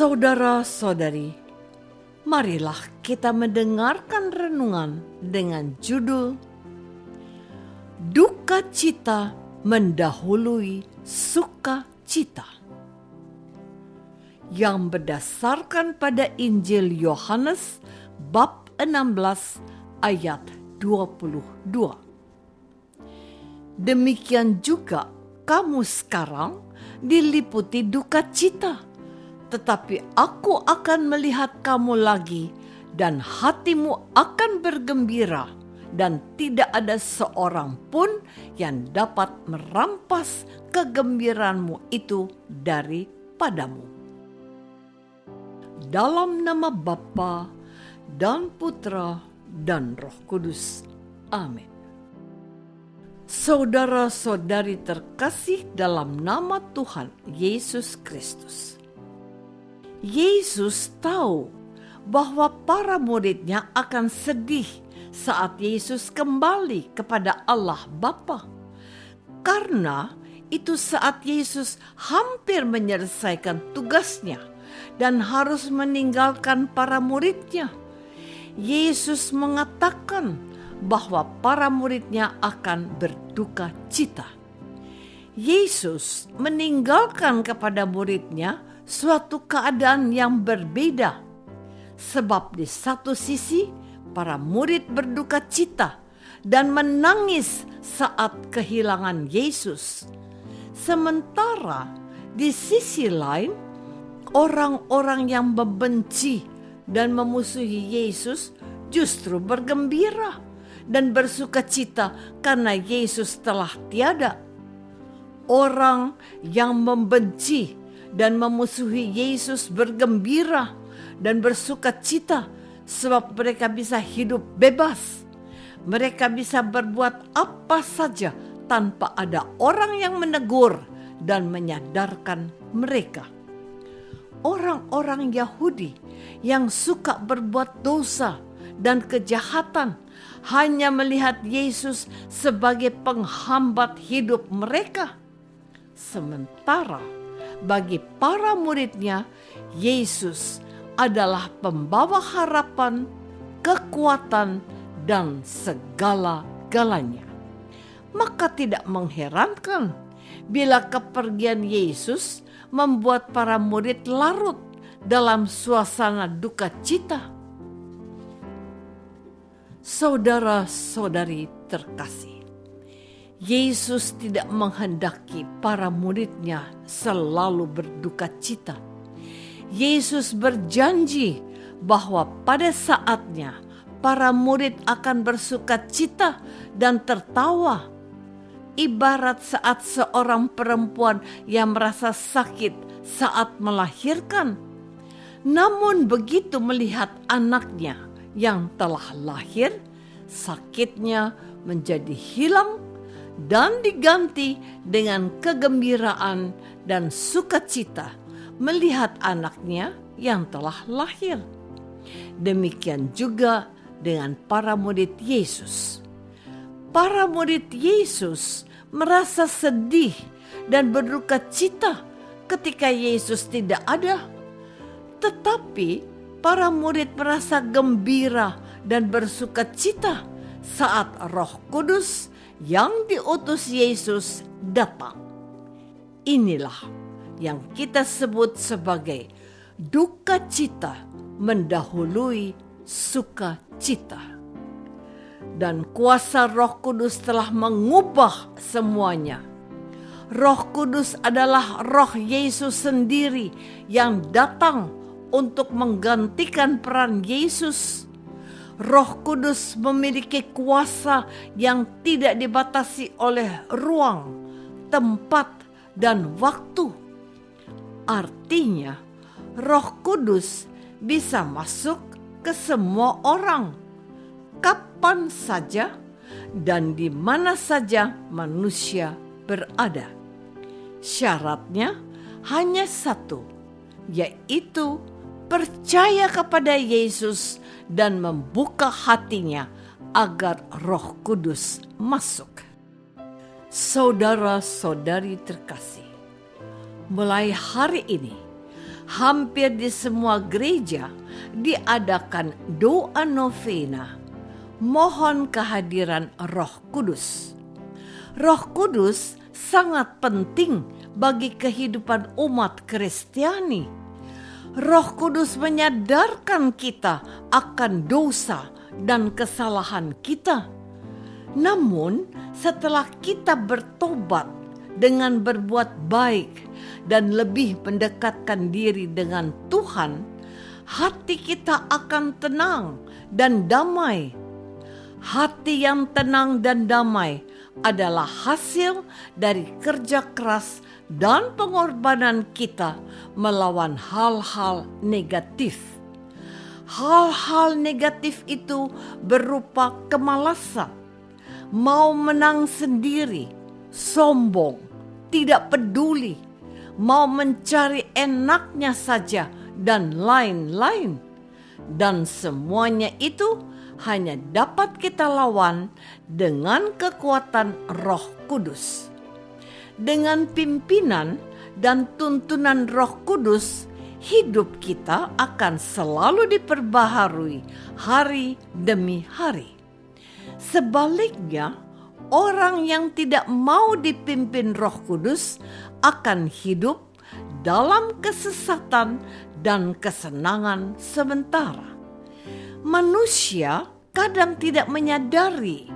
Saudara-saudari, marilah kita mendengarkan renungan dengan judul Duka Cita Mendahului Sukacita, yang berdasarkan pada Injil Yohanes bab 16 ayat 22. Demikian juga kamu sekarang diliputi duka cita, tetapi aku akan melihat kamu lagi dan hatimu akan bergembira, dan tidak ada seorang pun yang dapat merampas kegembiraanmu itu daripadamu. Dalam nama Bapa dan Putra dan Roh Kudus. Amin. Saudara-saudari terkasih dalam nama Tuhan Yesus Kristus. Yesus tahu bahwa para muridnya akan sedih saat Yesus kembali kepada Allah Bapa. Karena itu saat Yesus hampir menyelesaikan tugasnya dan harus meninggalkan para muridnya. Yesus mengatakan bahwa para muridnya akan berduka cita. Yesus meninggalkan kepada muridnya suatu keadaan yang berbeda. Sebab di satu sisi para murid berduka cita dan menangis saat kehilangan Yesus. Sementara di sisi lain, orang-orang yang membenci dan memusuhi Yesus justru bergembira dan bersuka cita karena Yesus telah tiada. Orang yang membenci dan memusuhi Yesus bergembira dan bersuka cita sebab mereka bisa hidup bebas. Mereka bisa berbuat apa saja tanpa ada orang yang menegur dan menyadarkan mereka. Orang-orang Yahudi yang suka berbuat dosa dan kejahatan hanya melihat Yesus sebagai penghambat hidup mereka. Sementara bagi para muridnya, Yesus adalah pembawa harapan, kekuatan, dan segala-galanya. Maka tidak mengherankan bila kepergian Yesus membuat para murid larut dalam suasana duka cita. Saudara-saudari terkasih, Yesus tidak menghendaki para muridnya selalu berduka cita. Yesus berjanji bahwa pada saatnya para murid akan bersuka cita dan tertawa. Ibarat saat seorang perempuan yang merasa sakit saat melahirkan. Namun begitu melihat anaknya yang telah lahir, sakitnya menjadi hilang dan diganti dengan kegembiraan dan sukacita melihat anaknya yang telah lahir. Demikian juga dengan para murid Yesus. Para murid Yesus merasa sedih dan berduka cita ketika Yesus tidak ada. Tetapi para murid merasa gembira dan bersuka cita saat Roh Kudus yang diutus Yesus datang. Inilah yang kita sebut sebagai duka cita mendahului sukacita. Dan kuasa Roh Kudus telah mengubah semuanya. Roh Kudus adalah Roh Yesus sendiri yang datang untuk menggantikan peran Yesus. Roh Kudus memiliki kuasa yang tidak dibatasi oleh ruang, tempat, dan waktu. Artinya, Roh Kudus bisa masuk ke semua orang, kapan saja dan di mana saja manusia berada. Syaratnya hanya satu, yaitu percaya kepada Yesus dan membuka hatinya agar Roh Kudus masuk. Saudara-saudari terkasih, mulai hari ini hampir di semua gereja diadakan doa novena, mohon kehadiran Roh Kudus. Roh Kudus sangat penting bagi kehidupan umat Kristiani. Roh Kudus menyadarkan kita akan dosa dan kesalahan kita. Namun, setelah kita bertobat dengan berbuat baik dan lebih mendekatkan diri dengan Tuhan, hati kita akan tenang dan damai. Hati yang tenang dan damai adalah hasil dari kerja keras dan pengorbanan kita melawan hal-hal negatif. Hal-hal negatif itu berupa kemalasan, mau menang sendiri, sombong, tidak peduli, mau mencari enaknya saja, dan lain-lain. Dan semuanya itu hanya dapat kita lawan dengan kekuatan Roh Kudus. Dengan pimpinan dan tuntunan Roh Kudus, hidup kita akan selalu diperbaharui hari demi hari. Sebaliknya, orang yang tidak mau dipimpin Roh Kudus akan hidup dalam kesesatan dan kesenangan sementara. Manusia kadang tidak menyadari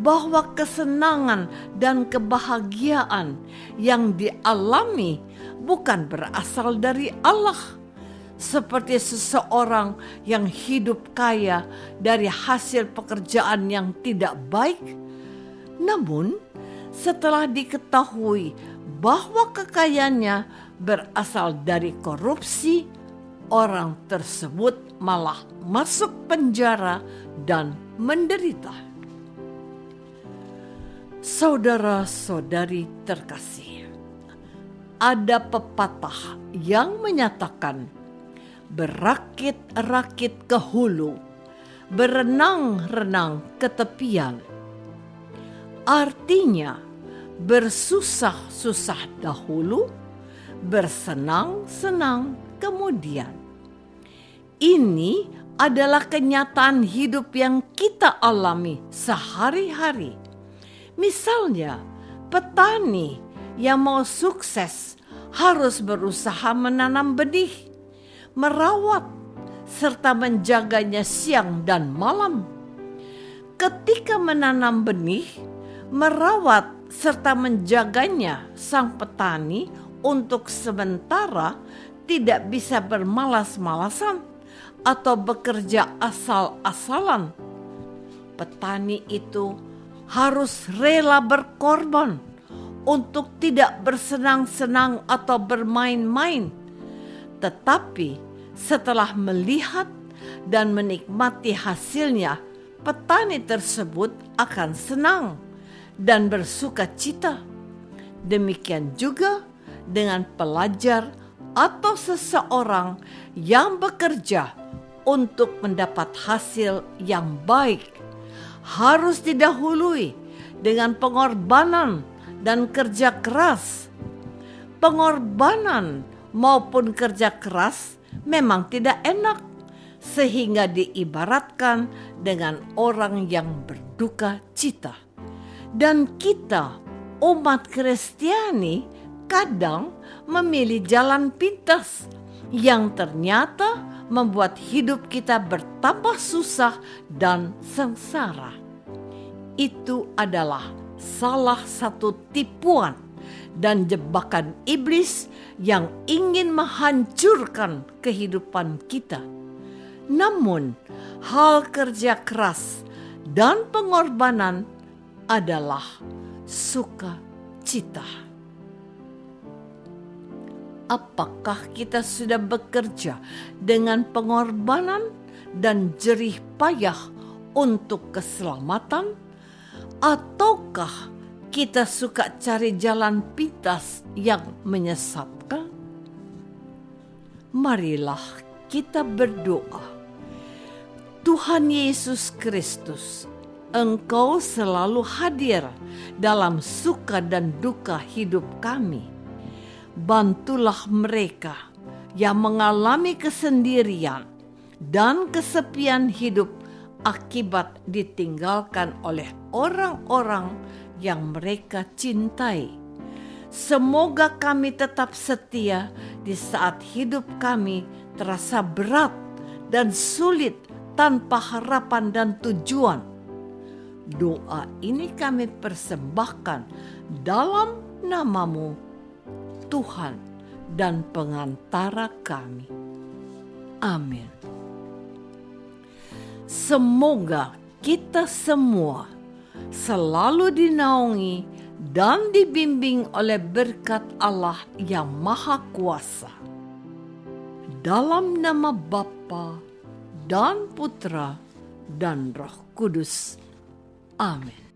bahwa kesenangan dan kebahagiaan yang dialami bukan berasal dari Allah, seperti seseorang yang hidup kaya dari hasil pekerjaan yang tidak baik. Namun, setelah diketahui bahwa kekayaannya berasal dari korupsi, orang tersebut malah masuk penjara dan menderita. Saudara-saudari terkasih, ada pepatah yang menyatakan, berakit-rakit ke hulu, berenang-renang ke tepian. Artinya, bersusah-susah dahulu, bersenang-senang kemudian. Ini adalah kenyataan hidup yang kita alami sehari-hari. Misalnya, petani yang mau sukses harus berusaha menanam benih, merawat, serta menjaganya siang dan malam. Ketika menanam benih, merawat, serta menjaganya, sang petani untuk sementara tidak bisa bermalas-malasan atau bekerja asal-asalan. Petani itu harus rela berkorban untuk tidak bersenang-senang atau bermain-main. Tetapi setelah melihat dan menikmati hasilnya, petani tersebut akan senang dan bersuka cita. Demikian juga dengan pelajar atau seseorang yang bekerja untuk mendapat hasil yang baik, harus didahului dengan pengorbanan dan kerja keras. Pengorbanan maupun kerja keras memang tidak enak, sehingga diibaratkan dengan orang yang berduka cita. Dan kita, umat Kristiani, kadang memilih jalan pintas yang ternyata membuat hidup kita bertambah susah dan sengsara. Itu adalah salah satu tipuan dan jebakan iblis yang ingin menghancurkan kehidupan kita. Namun, hal kerja keras dan pengorbanan adalah sukacita. Apakah kita sudah bekerja dengan pengorbanan dan jerih payah untuk keselamatan? Ataukah kita suka cari jalan pintas yang menyesatkan? Marilah kita berdoa. Tuhan Yesus Kristus, Engkau selalu hadir dalam suka dan duka hidup kami. Bantulah mereka yang mengalami kesendirian dan kesepian hidup akibat ditinggalkan oleh orang-orang yang mereka cintai. Semoga kami tetap setia di saat hidup kami terasa berat dan sulit tanpa harapan dan tujuan. Doa ini kami persembahkan dalam nama-Mu, Tuhan dan pengantara kami. Amin. Semoga kita semua selalu dinaungi dan dibimbing oleh berkat Allah yang Maha Kuasa. Dalam nama Bapa dan Putra dan Roh Kudus. Amin.